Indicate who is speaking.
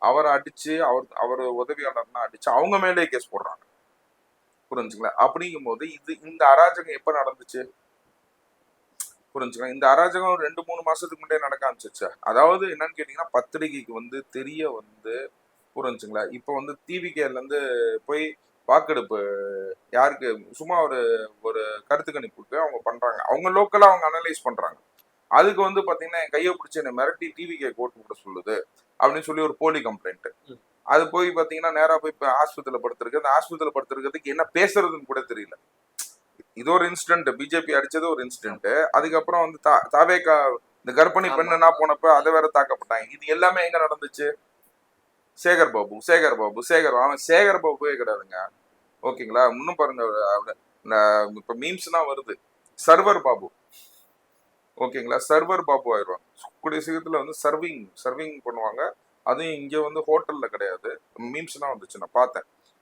Speaker 1: அவரை அடிச்சு அவர் உதவியாளர்னா அடிச்சு அவங்க மேலே கேஸ் போடுறாங்க. புரிஞ்சுங்களா? அப்படிங்கும் போது இந்த அராஜகம் எப்ப நடந்துச்சு? புரிஞ்சுங்களா? இந்த அராஜகம் 2-3 மாசத்துக்கு முன்னாடியே நடக்க ஆரம்பிச்சிருச்சு. அதாவது என்னன்னு கேட்டீங்கன்னா, பத்திரிகைக்கு தெரிய புரிஞ்சுங்களா? இப்போ டிவிகேல இருந்து போய் வாக்கெடுப்பு யாருக்கு சும்மா ஒரு ஒரு கருத்து கணிப்புக்கு அவங்க பண்றாங்க. அவங்க லோக்கலா அவங்க அனலைஸ் பண்றாங்க. அதுக்கு பாத்தீங்கன்னா என் கையை பிடிச்சி என்ன மிரட்டி டிவிகே ஓட்டு போட சொல்லுது அப்படின்னு சொல்லி ஒரு போலி கம்ப்ளைண்ட். அது போய் பாத்தீங்கன்னா நேரா போய் இப்ப ஆஸ்பத்திரியில படுத்திருக்கு. அந்த ஆஸ்பத்திரியில படுத்திருக்கிறதுக்கு என்ன பேசுறதுன்னு கூட தெரியல. இது ஒரு இன்சிடென்ட், பிஜேபி அடிச்சது ஒரு இன்சிடென்ட். அதுக்கப்புறம் தாவேகா இந்த கர்ப்பிணி பெண்ணுனா போனப்ப அதை வேற தாக்கப்பட்டாங்க. இது எல்லாமே எங்க நடந்துச்சு? சேகர் பாபு அவன் சேகர் பாபுவே கிடையாதுங்க. ஓகேங்களா? இன்னும் பாருங்க, இப்ப மீம்ஸ்னா வருது, சர்வர் பாபு. ஓகேங்களா? சர்வர் பாபு ஆயிடுவாங்க. கூடிய சீக்கிரத்துல சர்விங் பண்ணுவாங்க. அதுவும் இங்க ஹோட்டல்ல கிடையாது. மீம்ஸ்னா வந்துச்சு, நான் பார்த்தேன்.